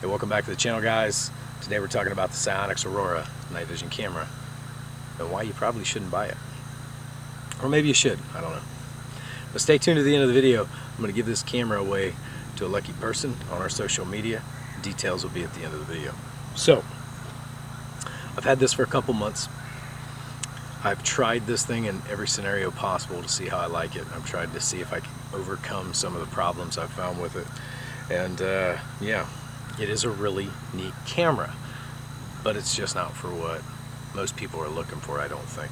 Hey, welcome back to the channel, guys. Today we're talking about the Sionyx Aurora night vision camera and why you probably shouldn't buy it. Or maybe you should, I don't know. But stay tuned to the end of the video. I'm going to give this camera away to a lucky person on our social media. Details will be at the end of the video. So, I've had this for a couple months. I've tried this thing in every scenario possible to see how I like it. I've tried to see if I can overcome some of the problems I've found with it. And yeah, it is a really neat camera, but it's just not for what most people are looking for, I don't think.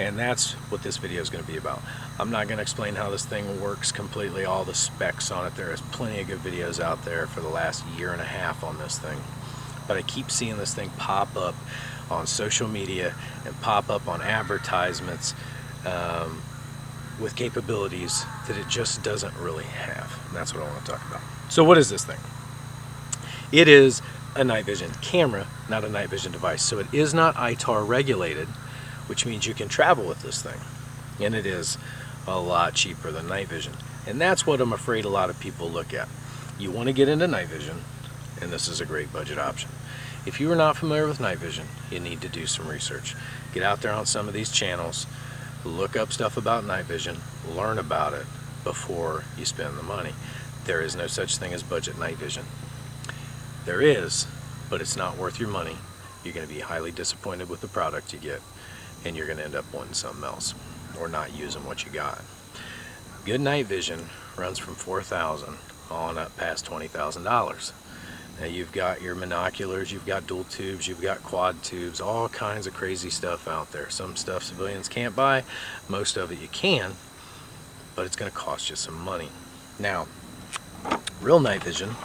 And that's what this video is going to be about. I'm not going to explain how this thing works completely, all the specs on it. There is plenty of good videos out there for the last year and a half on this thing. But I keep seeing this thing pop up on social media and pop up on advertisements with capabilities that it just doesn't really have. And that's what I want to talk about. So what is this thing? It is a night vision camera, not a night vision device. So it is not ITAR regulated, which means you can travel with this thing. And it is a lot cheaper than night vision. And that's what I'm afraid a lot of people look at. You want to get into night vision, and this is a great budget option. If you are not familiar with night vision, you need to do some research. Get out there on some of these channels, look up stuff about night vision, learn about it before you spend the money. There is no such thing as budget night vision. There is, but it's not worth your money. You're going to be highly disappointed with the product you get, and you're going to end up wanting something else or not using what you got. Good night vision runs from $4,000 on up past $20,000. Now you've got your monoculars, you've got dual tubes, you've got quad tubes, all kinds of crazy stuff out there. Some stuff civilians can't buy, most of it you can, but it's going to cost you some money. Now, real night vision,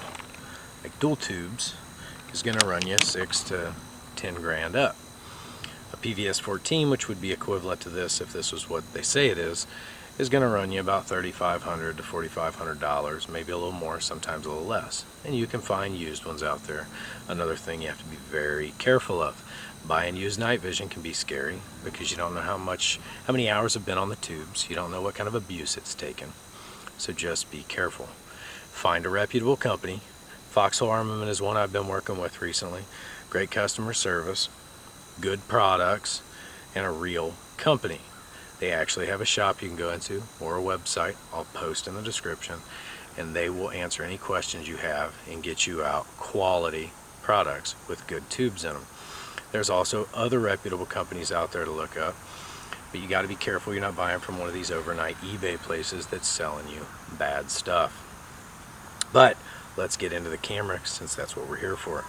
like dual tubes, is going to run you 6 to 10 grand up. A PVS 14, which would be equivalent to this if this was what they say it is going to run you about $3,500 to $4,500, maybe a little more, sometimes a little less. And you can find used ones out there. Another thing you have to be very careful of. Buying used night vision can be scary because you don't know how many hours have been on the tubes. You don't know what kind of abuse it's taken. So just be careful. Find a reputable company. Foxhole Armament is one I've been working with recently. Great customer service, good products, and a real company. They actually have a shop you can go into or a website. I'll post in the description, and they will answer any questions you have and get you out quality products with good tubes in them. There's also other reputable companies out there to look up, but you got to be careful you're not buying from one of these overnight eBay places that's selling you bad stuff. But let's get into the camera since that's what we're here for.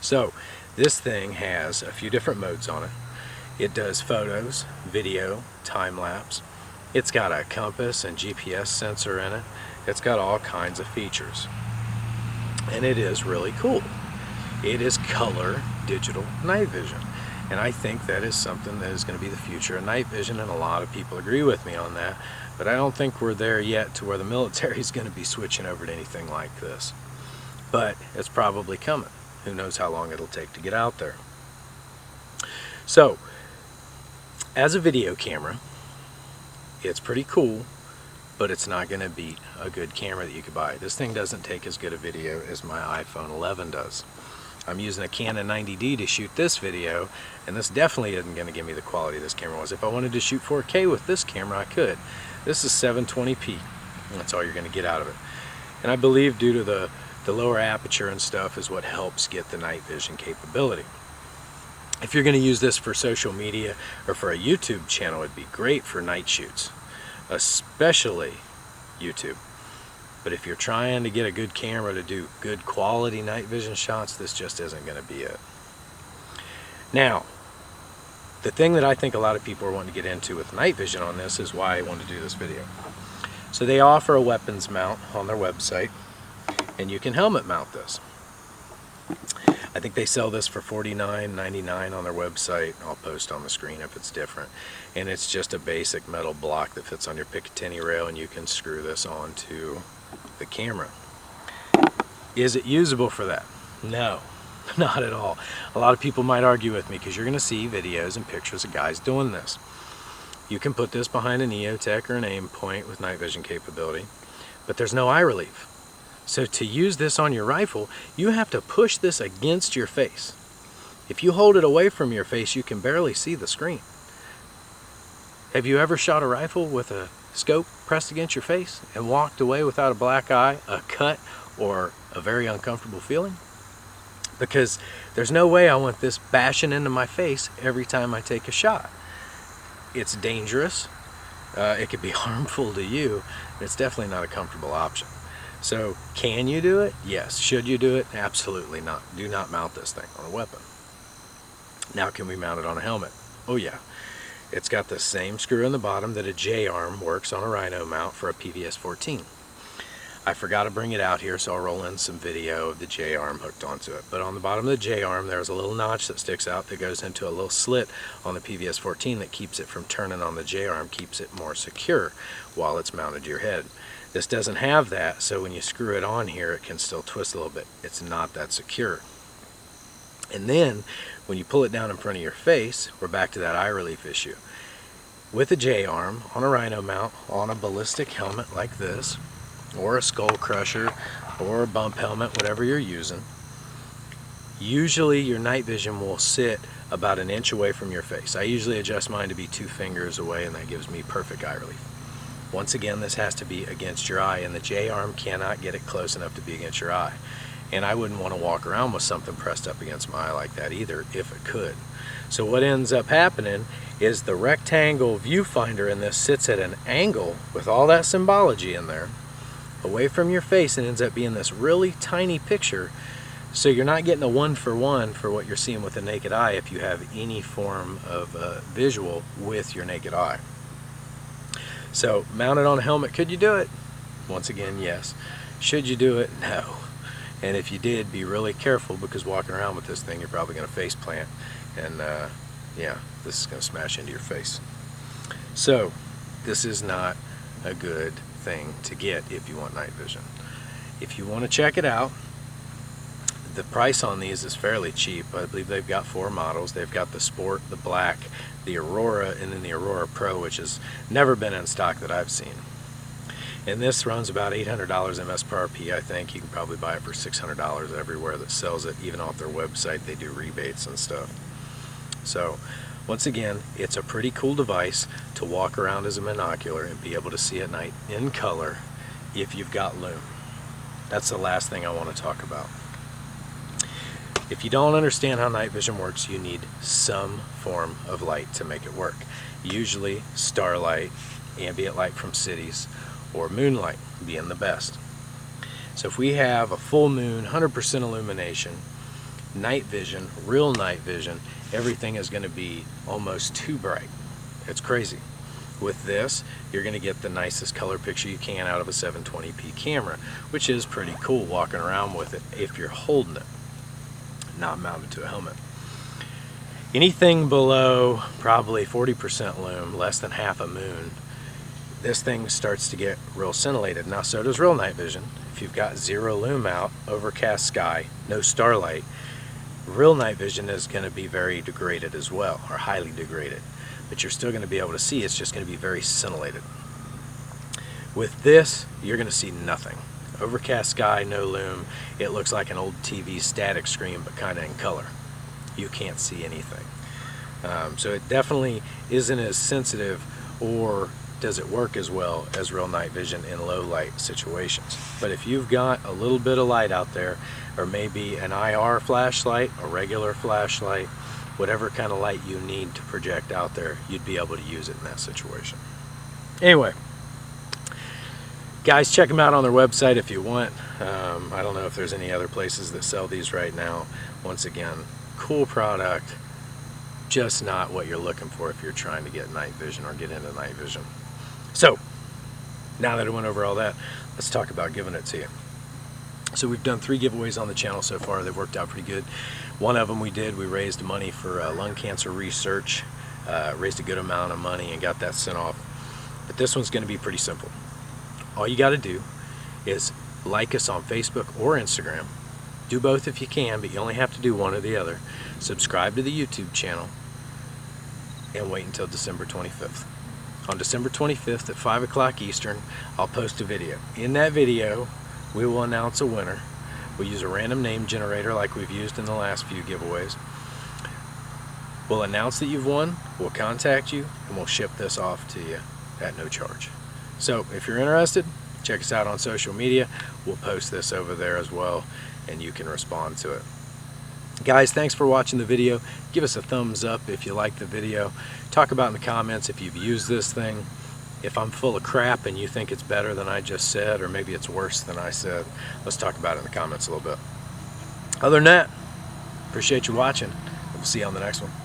So this thing has a few different modes on it. It does photos, video, time-lapse. It's got a compass and GPS sensor in it. It's got all kinds of features. And it is really cool. It is color digital night vision. And I think that is something that is going to be the future of night vision, and a lot of people agree with me on that. But I don't think we're there yet to where the military is going to be switching over to anything like this. But it's probably coming. Who knows how long it'll take to get out there. So, as a video camera, it's pretty cool, but it's not going to beat a good camera that you could buy. This thing doesn't take as good a video as my iPhone 11 does. I'm using a Canon 90D to shoot this video, and this definitely isn't going to give me the quality this camera was. If I wanted to shoot 4K with this camera, I could. This is 720p. That's all you're going to get out of it. And I believe due to the lower aperture and stuff is what helps get the night vision capability. If you're going to use this for social media or for a YouTube channel, it'd be great for night shoots, especially YouTube. But if you're trying to get a good camera to do good quality night vision shots, this just isn't going to be it. Now, the thing that I think a lot of people are wanting to get into with night vision on this is why I wanted to do this video. So they offer a weapons mount on their website, and you can helmet mount this. I think they sell this for $49.99 on their website. I'll post on the screen if it's different. And it's just a basic metal block that fits on your Picatinny rail, and you can screw this onto the camera. Is it usable for that? No, not at all. A lot of people might argue with me because you're going to see videos and pictures of guys doing this. You can put this behind an EOTech or an aim point with night vision capability, but there's no eye relief. So to use this on your rifle, you have to push this against your face. If you hold it away from your face, you can barely see the screen. Have you ever shot a rifle with a scope pressed against your face and walked away without a black eye, a cut, or a very uncomfortable feeling? Because there's no way I want this bashing into my face every time I take a shot. It's dangerous. It could be harmful to you. It's definitely not a comfortable option. So can you do it? Yes. Should you do it? Absolutely not. Do not mount this thing on a weapon. Now, can we mount it on a helmet? Oh yeah. It's got the same screw in the bottom that a J-arm works on a Rhino mount for a PVS-14. I forgot to bring it out here, so I'll roll in some video of the J-arm hooked onto it. But on the bottom of the J-arm, there's a little notch that sticks out that goes into a little slit on the PVS-14 that keeps it from turning on the J-arm, keeps it more secure while it's mounted to your head. This doesn't have that, so when you screw it on here, it can still twist a little bit. It's not that secure. And then, when you pull it down in front of your face, we're back to that eye relief issue. With a J-arm, on a Rhino mount, on a ballistic helmet like this, or a skull crusher, or a bump helmet, whatever you're using, usually your night vision will sit about an inch away from your face. I usually adjust mine to be 2 fingers away, and that gives me perfect eye relief. Once again, this has to be against your eye, and the J-arm cannot get it close enough to be against your eye. And I wouldn't want to walk around with something pressed up against my eye like that either, if it could. So what ends up happening is the rectangle viewfinder in this sits at an angle with all that symbology in there, away from your face, and ends up being this really tiny picture. So you're not getting a 1-for-1 for what you're seeing with the naked eye if you have any form of visual with your naked eye. So mounted on a helmet, could you do it? Once again, yes. Should you do it? No. And if you did, be really careful, because walking around with this thing, you're probably going to face plant, and yeah, this is going to smash into your face. So this is not a good thing to get if you want night vision. If you want to check it out, the price on these is fairly cheap. I believe they've got 4 models. They've got the Sport, the Black, the Aurora, and then the Aurora Pro, which has never been in stock that I've seen. And this runs about $800 MSRP, I think. You can probably buy it for $600 everywhere that sells it. Even off their website, they do rebates and stuff. So, once again, it's a pretty cool device to walk around as a monocular and be able to see at night in color if you've got lume. That's the last thing I want to talk about. If you don't understand how night vision works, you need some form of light to make it work. Usually starlight, ambient light from cities, or moonlight being the best. So if we have a full moon, 100% illumination, night vision, real night vision, everything is going to be almost too bright. It's crazy. With this, you're going to get the nicest color picture you can out of a 720p camera, which is pretty cool walking around with it if you're holding it, not mounted to a helmet. Anything below probably 40% lume, less than half a moon, this thing starts to get real scintillated. Now, so does real night vision. If you've got 0 lume out, overcast sky, no starlight, real night vision is going to be very degraded as well, or highly degraded. But you're still going to be able to see. It's just going to be very scintillated. With this, you're going to see nothing. Overcast sky, no lume. It looks like an old TV static screen, but kind of in color. You can't see anything. So it definitely isn't as sensitive, or does it work as well as real night vision in low light situations. But if you've got a little bit of light out there, or maybe an IR flashlight, a regular flashlight, whatever kind of light you need to project out there, you'd be able to use it in that situation. Anyway, guys, check them out on their website if you want. I don't know if there's any other places that sell these right now. Once again, cool product, just not what you're looking for if you're trying to get night vision or get into night vision. So, now that I went over all that, let's talk about giving it to you. So we've done 3 giveaways on the channel so far. They've worked out pretty good. One of them we raised money for lung cancer research, raised a good amount of money and got that sent off. But this one's going to be pretty simple. All you got to do is like us on Facebook or Instagram. Do both if you can, but you only have to do one or the other. Subscribe to the YouTube channel and wait until December 25th. On December 25th at 5 o'clock Eastern, I'll post a video. In that video, we will announce a winner. We'll use a random name generator like we've used in the last few giveaways. We'll announce that you've won, we'll contact you, and we'll ship this off to you at no charge. So if you're interested, check us out on social media. We'll post this over there as well, and you can respond to it. Guys, thanks for watching the video. Give us a thumbs up if you like the video. Talk about in the comments if you've used this thing. If I'm full of crap and you think it's better than I just said, or maybe it's worse than I said, let's talk about it in the comments a little bit. Other than that, appreciate you watching. We'll see you on the next one.